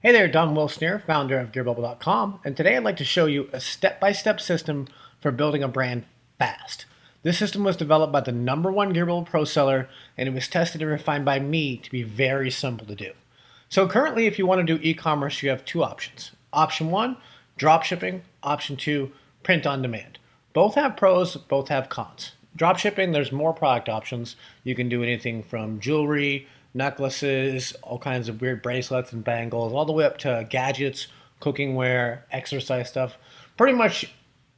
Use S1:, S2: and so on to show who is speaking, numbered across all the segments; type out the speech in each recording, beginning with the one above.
S1: Hey there, Don Wilson here, founder of GearBubble.com, and today I'd like to show you a step-by-step system for building a brand fast. This system was developed by the #1 GearBubble Pro seller, and it was tested and refined by me to be very simple to do. So currently, if you want to do e-commerce, you have two options. Option one, drop shipping. Option two, print on demand. Both have pros, both have cons. Drop shipping, there's more product options. You can do anything from jewelry, necklaces, all kinds of weird bracelets and bangles, all the way up to gadgets, cookingware, exercise stuff. Pretty much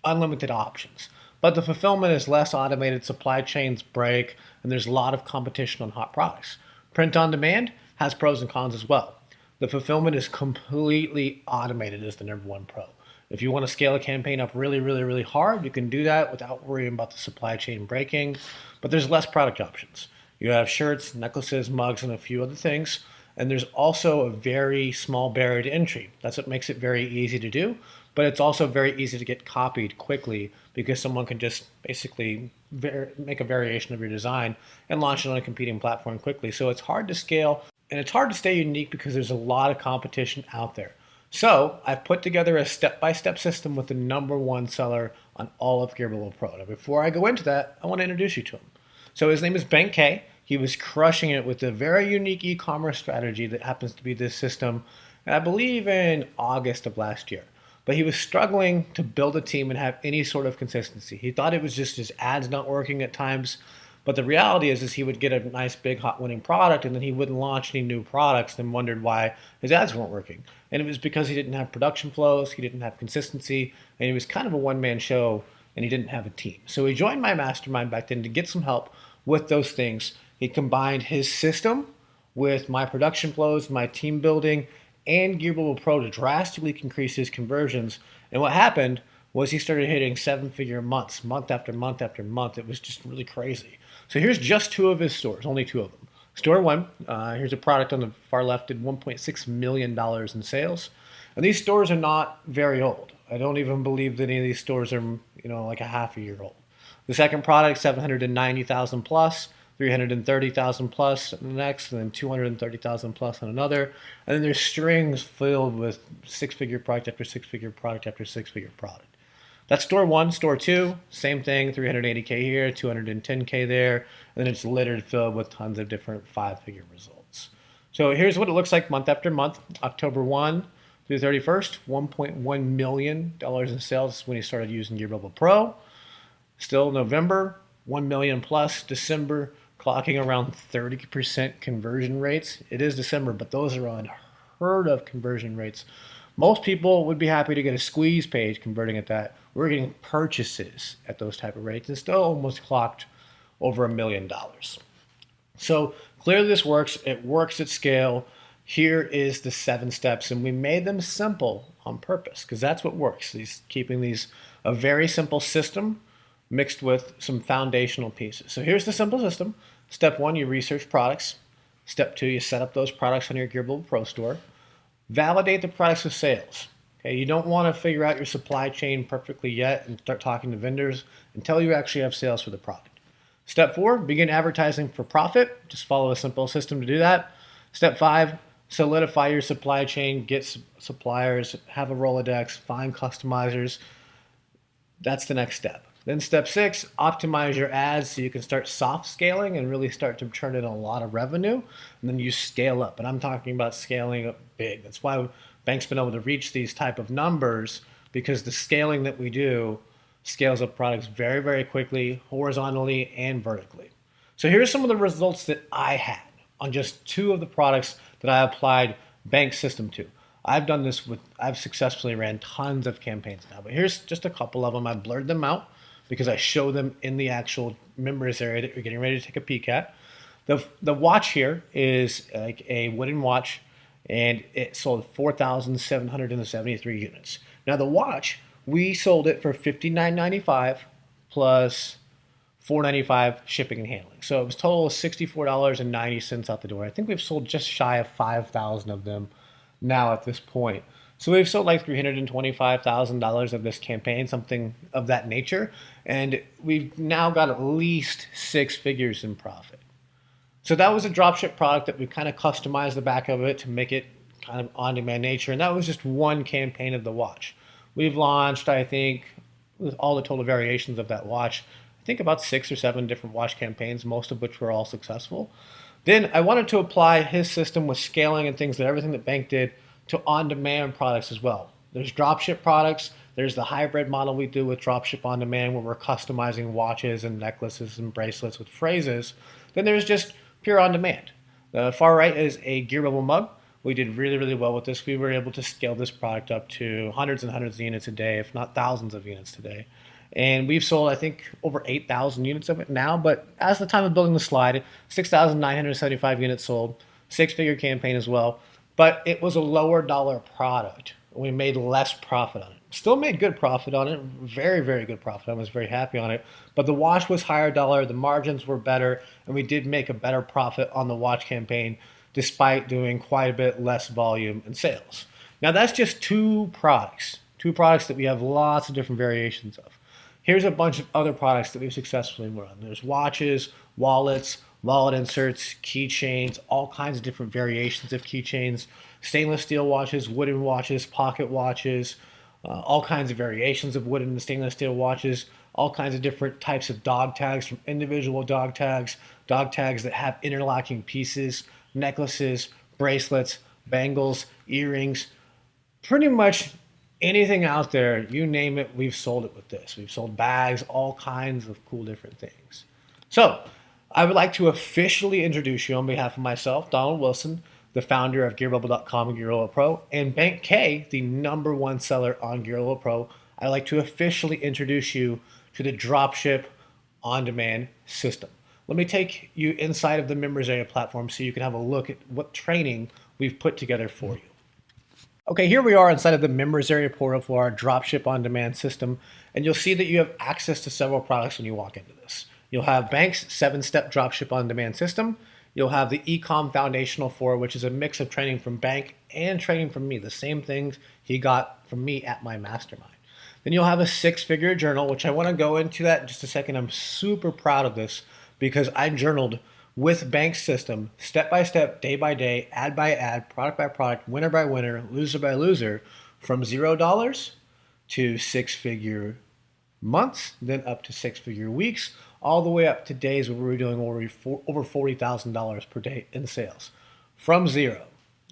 S1: unlimited options. But the fulfillment is less automated, supply chains break, and there's a lot of competition on hot products. Print on demand has pros and cons as well. The fulfillment is completely automated as the #1 pro. If you want to scale a campaign up really hard, you can do that without worrying about the supply chain breaking, but there's less product options. You have shirts, necklaces, mugs, and a few other things. And there's also a very small barrier to entry. That's what makes it very easy to do, but it's also very easy to get copied quickly because someone can just basically make a variation of your design and launch it on a competing platform quickly. So it's hard to scale and it's hard to stay unique because there's a lot of competition out there. So I've put together a step-by-step system with the #1 seller on all of GearBubble Pro. Now, before I go into that, I want to introduce you to him. So his name is Ben K. He was crushing it with a very unique e-commerce strategy that happens to be this system, and I believe in August of last year. But he was struggling to build a team and have any sort of consistency. He thought it was just his ads not working at times, but the reality is he would get a nice big hot winning product and then he wouldn't launch any new products and wondered why his ads weren't working. And it was because he didn't have production flows, he didn't have consistency, and he was kind of a one-man show and he didn't have a team. So he joined my mastermind back then to get some help with those things. He combined his system with my production flows, my team building, and GearBubble Pro to drastically increase his conversions. And what happened was he started hitting seven-figure months, month after month after month. It was just really crazy. So here's just two of his stores, only two of them. Store one, here's a product on the far left, did $1.6 million in sales. And these stores are not very old. I don't even believe that any of these stores are, like a half a year old. The second product, 790,000 plus, 330,000 plus on the next, and then 230,000 plus on another. And then there's strings filled with six-figure product after six-figure product after six-figure product. That's store one. Store two, same thing, 380K here, 210K there, and then it's littered filled with tons of different five-figure results. So here's what it looks like month after month. October 1 through 31st, $1.1 million in sales when he started using GearBubble Pro. Still November, 1 million plus. December, clocking around 30% conversion rates. It is December, but those are unheard of conversion rates. Most people would be happy to get a squeeze page converting at that. We're getting purchases at those type of rates and still almost clocked over $1 million. So clearly this works. It works at scale. Here is the 7 steps, and we made them simple on purpose because that's what works. Keeping these a very simple system mixed with some foundational pieces. So here's the simple system. Step 1, you research products. Step 2, you set up those products on your GearBubble Pro store. Validate the products with sales. Okay, you don't want to figure out your supply chain perfectly yet and start talking to vendors until you actually have sales for the product. Step 4, begin advertising for profit. Just follow a simple system to do that. Step 5, solidify your supply chain, get suppliers, have a Rolodex, find customizers. That's the next step. Then step 6, optimize your ads so you can start soft scaling and really start to turn in a lot of revenue. And then you scale up. And I'm talking about scaling up big. That's why Bank's been able to reach these type of numbers, because the scaling that we do scales up products very quickly, horizontally and vertically. So here's some of the results that I had on just 2 of the products that I applied Bank's system to. I've successfully ran tons of campaigns now, but here's just a couple of them. I blurred them out because I show them in the actual members area that you're getting ready to take a peek at. The watch here is like a wooden watch, and it sold 4,773 units. Now the watch, we sold it for $59.95 plus $4.95 shipping and handling. So it was total of $64.90 out the door. I think we've sold just shy of 5,000 of them now at this point. So we've sold like $325,000 of this campaign, something of that nature, and we've now got at least 6 figures in profit. So that was a dropship product that we kind of customized the back of it to make it kind of on-demand nature. And that was just one campaign of the watch. We've launched, I think, with all the total variations of that watch, I think about 6 or 7 different watch campaigns, most of which were all successful. Then I wanted to apply his system with scaling and things, that everything that Bank did, to on-demand products as well. There's dropship products. There's the hybrid model we do with dropship on demand, where we're customizing watches and necklaces and bracelets with phrases. Then there's just pure on demand. The far right is a GearBubble mug. We did really, really well with this. We were able to scale this product up to hundreds and hundreds of units a day, if not thousands of units today. And we've sold, I think, over 8,000 units of it now. But as the time of building the slide, 6,975 units sold, 6-figure campaign as well. But it was a lower dollar product. We made less profit on it. Still made good profit on it, very, very good profit. I was very happy on it. But the watch was higher dollar, the margins were better, and we did make a better profit on the watch campaign despite doing quite a bit less volume and sales. Now that's just two products that we have lots of different variations of. Here's a bunch of other products that we've successfully run. There's watches, wallets, wallet inserts, keychains, all kinds of different variations of keychains, stainless steel watches, wooden watches, pocket watches, all kinds of variations of wooden and stainless steel watches, all kinds of different types of dog tags, from individual dog tags that have interlocking pieces, necklaces, bracelets, bangles, earrings, pretty much anything out there, you name it, we've sold it with this. We've sold bags, all kinds of cool different things. So I would like to officially introduce you on behalf of myself, Donald Wilson, the founder of GearBubble.com and GearBubble Pro, and Bank K, the #1 seller on GearBubble Pro. I'd like to officially introduce you to the Dropship on-demand system. Let me take you inside of the members area platform so you can have a look at what training we've put together for you. Okay, here we are inside of the members area portal for our Dropship on-demand system, and you'll see that you have access to several products when you walk into this. You'll have Bank's 7-step Dropship on-demand system. You'll have the Ecom Foundational 4, which is a mix of training from Bank and training from me, the same things he got from me at my mastermind. Then you'll have a 6-figure journal, which I want to go into that in just a second. I'm super proud of this because I journaled with Bank's system, step by step, day by day, ad by ad, product by product, winner by winner, loser by loser, from $0 to 6-figure months, then up to 6-figure weeks, all the way up to days where we were doing over $40,000 per day in sales from zero.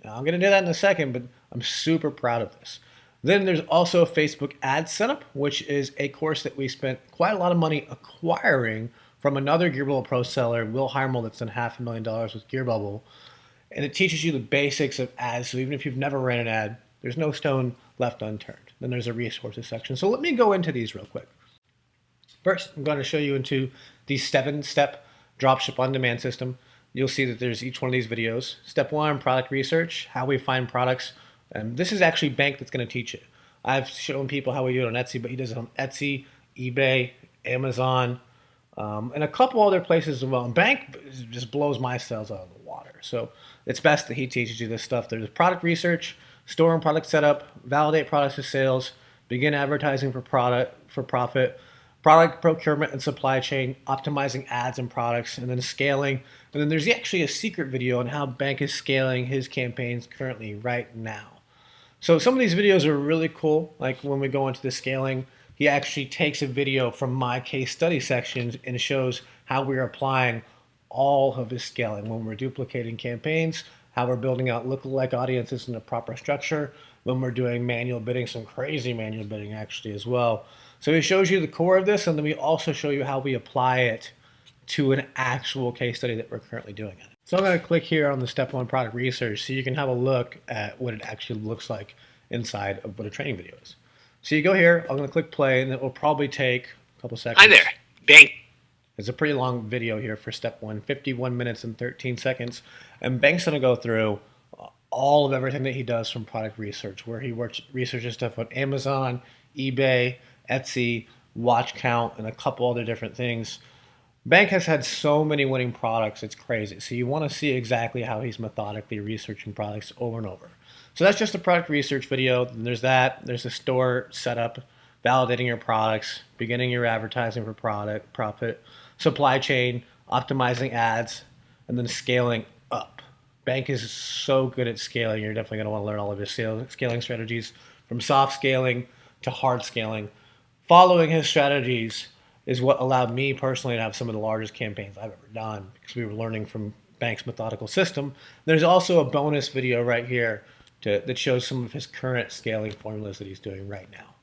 S1: Now, I'm going to do that in a second, but I'm super proud of this. Then there's also a Facebook ad setup, which is a course that we spent quite a lot of money acquiring from another GearBubble Pro seller, Will Heimel, that's done $500,000 with GearBubble. And it teaches you the basics of ads. So even if you've never ran an ad, there's no stone left unturned. Then there's a resources section. So let me go into these real quick. First, I'm going to show you into the 7-step dropship on-demand system. You'll see that there's each one of these videos. Step 1, product research, how we find products. And this is actually Bank that's going to teach it. I've shown people how we do it on Etsy, but he does it on Etsy, eBay, Amazon, and a couple other places as well. And Bank just blows my sales out of the water. So it's best that he teaches you this stuff. There's product research, store and product setup, validate products for sales, begin advertising for profit, product procurement and supply chain, optimizing ads and products, and then scaling. And then there's actually a secret video on how Bank is scaling his campaigns currently right now. So some of these videos are really cool. Like when we go into the scaling, he actually takes a video from my case study sections and shows how we're applying all of his scaling when we're duplicating campaigns, how we're building out lookalike audiences in a proper structure, when we're doing manual bidding, some crazy manual bidding actually as well. So he shows you the core of this, and then we also show you how we apply it to an actual case study that we're currently doing it. So I'm going to click here on the step 1 product research so you can have a look at what it actually looks like inside of what a training video is. So you go here, I'm going to click play, and it will probably take a couple seconds.
S2: Hi there, Bank.
S1: It's a pretty long video here for step 1, 51 minutes and 13 seconds. And Bank's going to go through all of everything that he does from product research, where he researches stuff on Amazon, eBay, Etsy, watch count, and a couple other different things. Bank has had so many winning products, it's crazy. So you want to see exactly how he's methodically researching products over and over. So that's just a product research video. Then there's that. There's a store setup, validating your products, beginning your advertising for product, profit, supply chain, optimizing ads, and then scaling up Bank is so good at scaling. You're definitely going to want to learn all of his scaling strategies, from soft scaling to hard scaling. Following his strategies is what allowed me personally to have some of the largest campaigns I've ever done, because we were learning from Bank's methodical system. There's also a bonus video right here that shows some of his current scaling formulas that he's doing right now.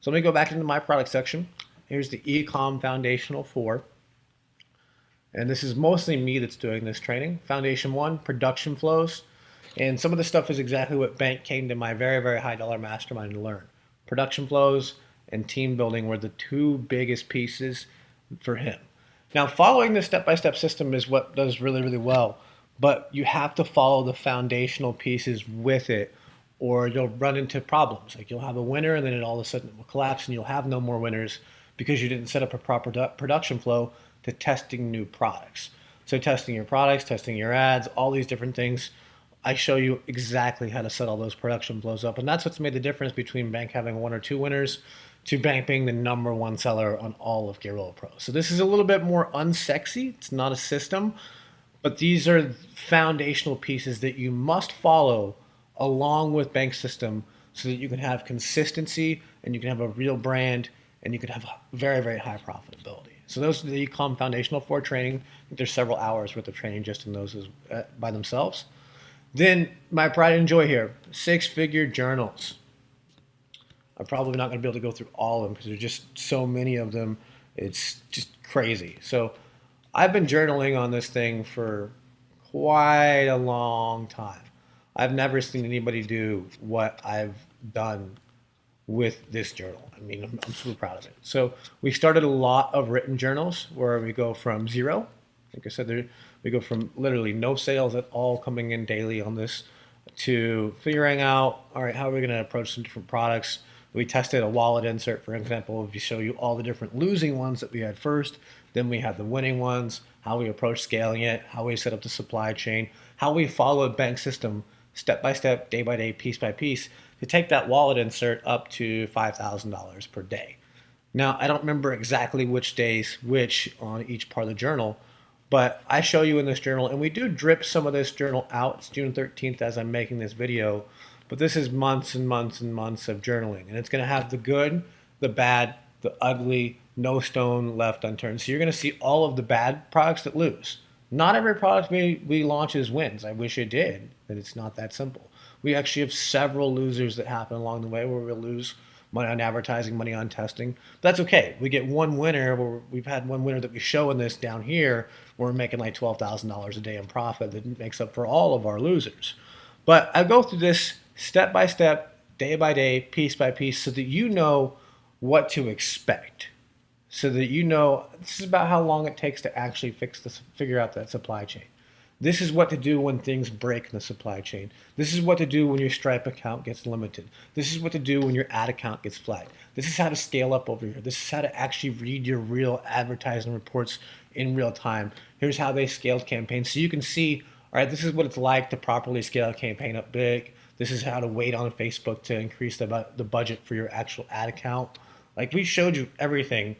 S1: So let me go back into my product section. Here's the Ecom Foundational 4. And this is mostly me that's doing this training. Foundation 1, production flows. And some of the stuff is exactly what Bank came to my very, very high dollar mastermind to learn. Production flows and team building were the two biggest pieces for him. Now, following the step-by-step system is what does really, really well, but you have to follow the foundational pieces with it, or you'll run into problems. Like, you'll have a winner and then it all of a sudden it will collapse and you'll have no more winners because you didn't set up a proper production flow to testing new products. So testing your products, testing your ads, all these different things. I show you exactly how to set all those production flows up. And that's what's made the difference between Bank having one or two winners to Bank being the #1 seller on all of GearBubble Pro. So this is a little bit more unsexy. It's not a system, but these are foundational pieces that you must follow along with Bank's system so that you can have consistency and you can have a real brand and you can have very, very high profitability. So those are the Ecom Foundational 4 training. I think there's several hours worth of training just in those by themselves. Then my pride and joy here, 6-figure journals. I'm probably not going to be able to go through all of them because there's just so many of them. It's just crazy. So I've been journaling on this thing for quite a long time. I've never seen anybody do what I've done with this journal. I mean, I'm super proud of it. So we started a lot of written journals where we go from zero. Like I said, we go from literally no sales at all coming in daily on this to figuring out, all right, how are we going to approach some different products? We tested a wallet insert, for example, if you show you all the different losing ones that we had first, then we had the winning ones, how we approach scaling it, how we set up the supply chain, how we followed Bank system step by step, day by day, piece by piece, to take that wallet insert up to $5,000 per day. Now, I don't remember exactly which days which on each part of the journal, but I show you in this journal, and we do drip some of this journal out. It's June 13th as I'm making this video, but this is months and months and months of journaling, and it's going to have the good, the bad, the ugly, no stone left unturned. So you're going to see all of the bad products that lose. Not every product we launch is wins. I wish it did, but it's not that simple. We actually have several losers that happen along the way where we'll lose money on advertising, money on testing. But that's okay. We get one winner, where we've had one winner that we show in this down here, where we're making like $12,000 a day in profit that makes up for all of our losers. But I go through this step by step, day by day, piece by piece, so that you know what to expect. So that you know, this is about how long it takes to actually figure out that supply chain. This is what to do when things break in the supply chain. This is what to do when your Stripe account gets limited. This is what to do when your ad account gets flagged. This is how to scale up over here. This is how to actually read your real advertising reports in real time. Here's how they scaled campaigns. So you can see, all right, this is what it's like to properly scale a campaign up big. This is how to wait on Facebook to increase the budget for your actual ad account. Like, we showed you everything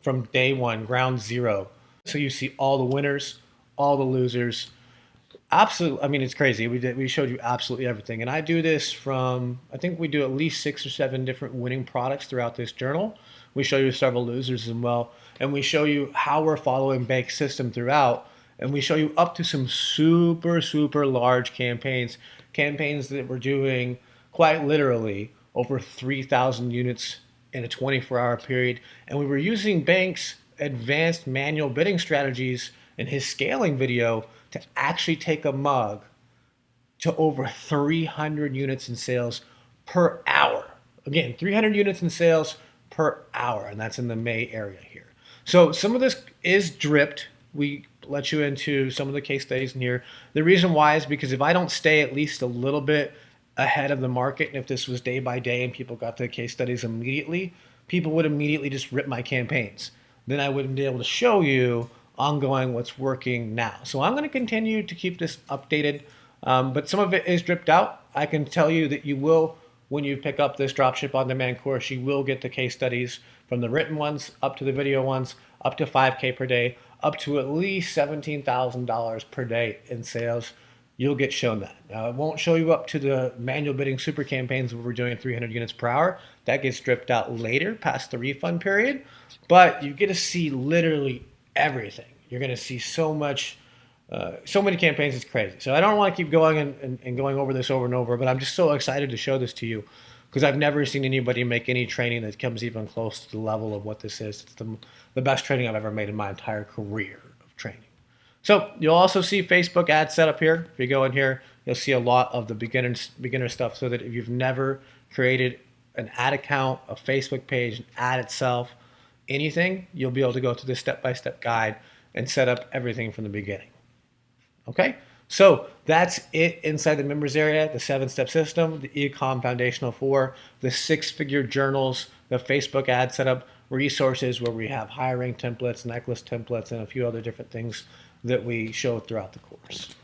S1: from day one, ground zero. So you see all the winners, all the losers. Absolutely, I mean, it's crazy. We showed you absolutely everything. And I do this from, I think we do at least 6 or 7 different winning products throughout this journal. We show you several losers as well. And we show you how we're following Bank's system throughout. And we show you up to some super, super large campaigns that we're doing quite literally over 3,000 units in a 24-hour period. And we were using Bank's advanced manual bidding strategies in his scaling video to actually take a mug to over 300 units in sales per hour. Again, 300 units in sales per hour, and that's in the May area here. So some of this is dripped. We let you into some of the case studies in here. The reason why is because if I don't stay at least a little bit ahead of the market, and if this was day by day and people got the case studies immediately, people would immediately just rip my campaigns. Then I wouldn't be able to show you ongoing what's working now. So I'm going to continue to keep this updated, but some of it is dripped out. I can tell you that you will, when you pick up this Dropship on demand course, you will get the case studies from the written ones up to the video ones, up to $5K per day, up to at least $17,000 per day in sales. you'll get shown that. Now, it won't show you up to the manual bidding super campaigns where we're doing 300 units per hour. That gets stripped out later, past the refund period. But you get to see literally everything. You're going to see so much, so many campaigns. It's crazy. So I don't want to keep going and going over this over and over, but I'm just so excited to show this to you because I've never seen anybody make any training that comes even close to the level of what this is. It's the best training I've ever made in my entire career of training. So you'll also see Facebook ads set up here. If you go in here, you'll see a lot of the beginner stuff, so that if you've never created an ad account, a Facebook page, an ad itself, anything, you'll be able to go through this step-by-step guide and set up everything from the beginning. Okay, so that's it inside the members area, the 7-step system, the e-com foundational 4, the 6-figure journals, the Facebook ad setup, resources where we have hiring templates, necklace templates, and a few other different things that we show throughout the course.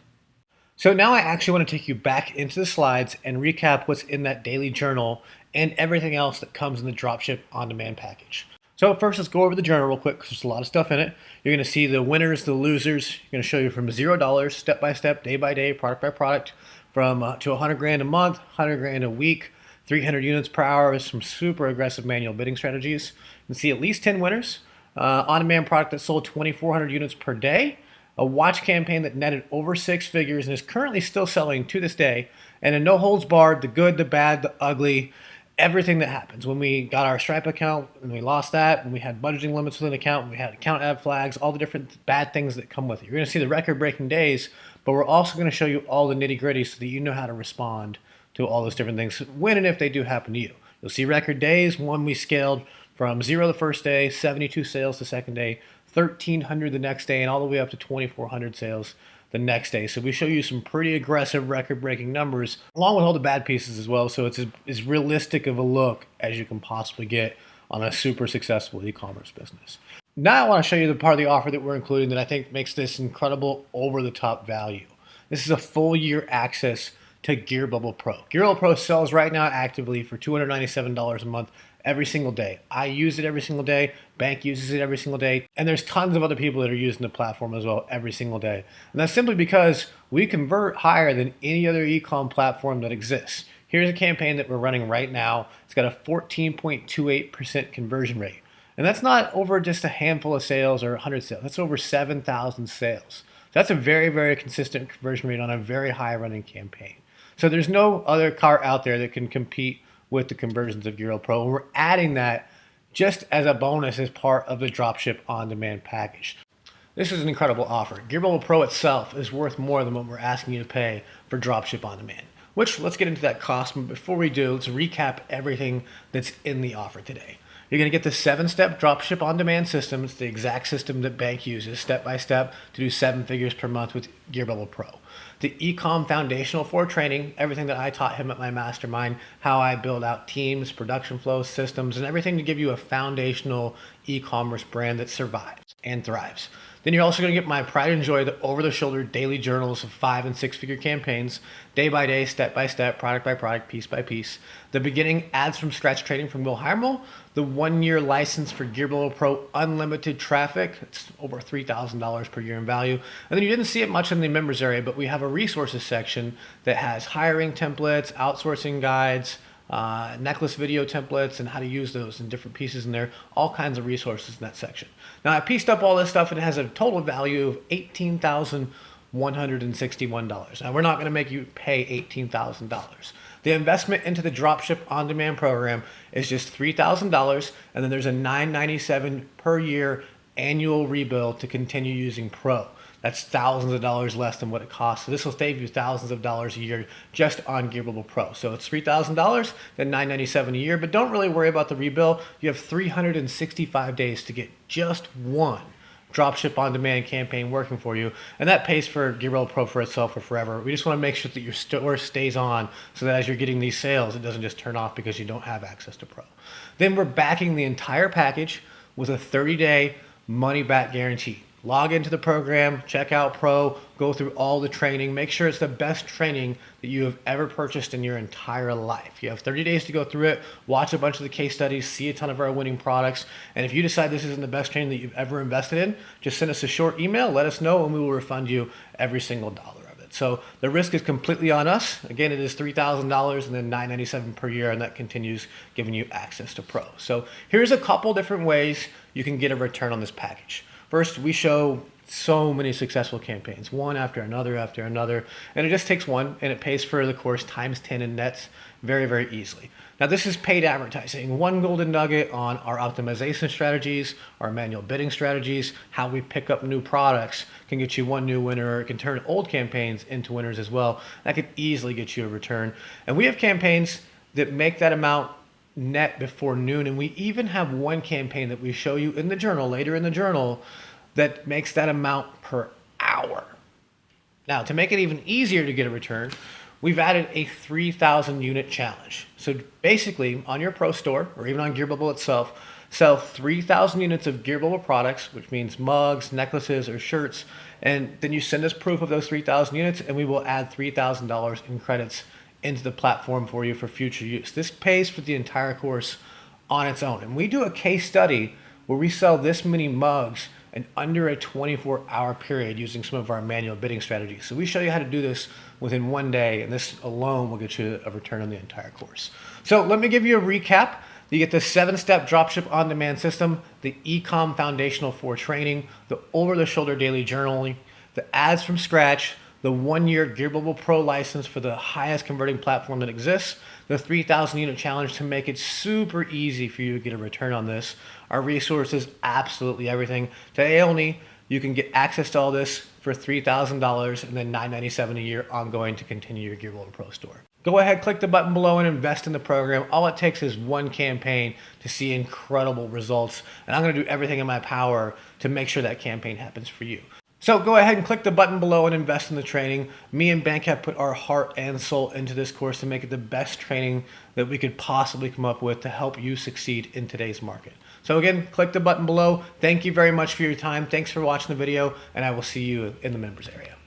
S1: So now I actually want to take you back into the slides and recap what's in that daily journal and everything else that comes in the Dropship on-demand package. So first, let's go over the journal real quick because there's a lot of stuff in it. You're going to see the winners, the losers. You're going to show you from $0, step by step, day by day, product by product, from to 100 grand a month, 100 grand a week, 300 units per hour with some super aggressive manual bidding strategies. You can see at least 10 winners. On-demand product that sold 2,400 units per day. A watch campaign that netted over 6 figures and is currently still selling to this day. And a no holds barred, the good, the bad, the ugly, everything that happens. When we got our Stripe account and we lost that, when we had budgeting limits within the account, when we had account ad flags, all the different bad things that come with it. You're going to see the record-breaking days, but we're also going to show you all the nitty-gritty so that you know how to respond to all those different things when and if they do happen to you. You'll see record days. One, we scaled from 0 the first day, 72 sales the second day, 1,300 the next day, and all the way up to 2,400 sales the next day. So we show you some pretty aggressive record-breaking numbers, along with all the bad pieces as well. So it's as realistic of a look as you can possibly get on a super successful e-commerce business. Now I want to show you the part of the offer that we're including that I think makes this incredible over-the-top value. This is a full year access to GearBubble Pro. GearBubble Pro sells right now actively for $297 a month every single day. I use it every single day. Bank uses it every single day. And there's tons of other people that are using the platform as well every single day. And that's simply because we convert higher than any other e-com platform that exists. Here's a campaign that we're running right now. It's got a 14.28% conversion rate. And that's not over just a handful of sales or 100 sales. That's over 7,000 sales. That's a very, very consistent conversion rate on a very high running campaign. So there's no other cart out there that can compete with the conversions of GearBubble Pro. And we're adding that just as a bonus as part of the Dropship on-demand package. This is an incredible offer. GearBubble Pro itself is worth more than what we're asking you to pay for Dropship on-demand. Which, let's get into that cost, but before we do, let's recap everything that's in the offer today. You're going to get the 7-step Dropship on-demand system. It's the exact system that Bank uses, step by step, to do 7 figures per month with GearBubble Pro. The e-com foundational 4 training, everything that I taught him at my mastermind, how I build out teams, production flows, systems, and everything to give you a foundational e-commerce brand that survives and thrives. Then you're also going to get my pride and joy, the over-the-shoulder daily journals of 5- and 6-figure campaigns, day by day, step by step, product by product, piece by piece. The beginning ads from scratch training from Will Heimel, the 1-year license for GearBubble Pro unlimited traffic. It's over $3,000 per year in value. And then you didn't see it much in the members area, but we have a resources section that has hiring templates, outsourcing guides, necklace video templates, and how to use those in different pieces in there, all kinds of resources in that section. Now I pieced up all this stuff and it has a total value of $18,161. Now we're not going to make you pay $18,000. The investment into the Dropship on-demand program is just $3,000, and then there's a $997 per year annual rebuild to continue using Pro. That's thousands of dollars less than what it costs. So this will save you thousands of dollars a year just on GearBubble Pro. So it's $3,000, then $997 a year, but don't really worry about the rebuild. You have 365 days to get just one Dropship on-demand campaign working for you, and that pays for GearBubble Pro for itself for forever. We just want to make sure that your store stays on so that as you're getting these sales, it doesn't just turn off because you don't have access to Pro. Then we're backing the entire package with a 30-day money-back guarantee. Log into the program, check out Pro, go through all the training, make sure it's the best training that you have ever purchased in your entire life. You have 30 days to go through it, watch a bunch of the case studies, see a ton of our winning products, and if you decide this isn't the best training that you've ever invested in, just send us a short email, let us know, and we will refund you every single dollar of it. it. So the risk is completely on us. Again, it is $3,000 and then $997 per year, and that continues giving you access to Pro. So here's a couple different ways you can get a return on this package. First, we show so many successful campaigns, one after another, and it just takes one, and it pays for the course times 10 in nets very, very easily. Now, this is paid advertising. One golden nugget on our optimization strategies, our manual bidding strategies, how we pick up new products can get you one new winner. It can turn old campaigns into winners as well. That could easily get you a return. And we have campaigns that make that amount net before noon, and we even have one campaign that we show you in the journal, later in the journal, that makes that amount per hour. Now, to make it even easier to get a return, we've added a 3,000 unit challenge. So basically, on your Pro store, or even on GearBubble itself, sell 3,000 units of GearBubble products, which means mugs, necklaces, or shirts, and then you send us proof of those 3,000 units, and we will add $3,000 in credits into the platform for you for future use. This pays for the entire course on its own. And we do a case study where we sell this many mugs in under a 24-hour period using some of our manual bidding strategies. So we show you how to do this within one day, and this alone will get you a return on the entire course. So let me give you a recap. You get the 7-step dropship on-demand system, the e-com foundational for training, the over-the-shoulder daily journaling, the ads from scratch, the 1-year GearBubble Pro license for the highest converting platform that exists, the 3,000 unit challenge to make it super easy for you to get a return on this, our resources, absolutely everything. Today only, you can get access to all this for $3,000 and then $997 a year ongoing to continue your GearBubble Pro store. Go ahead, click the button below and invest in the program. All it takes is one campaign to see incredible results, and I'm going to do everything in my power to make sure that campaign happens for you. So go ahead and click the button below and invest in the training. Me and Bank have put our heart and soul into this course to make it the best training that we could possibly come up with to help you succeed in today's market. So again, click the button below. Thank you very much for your time. Thanks for watching the video, and I will see you in the members area.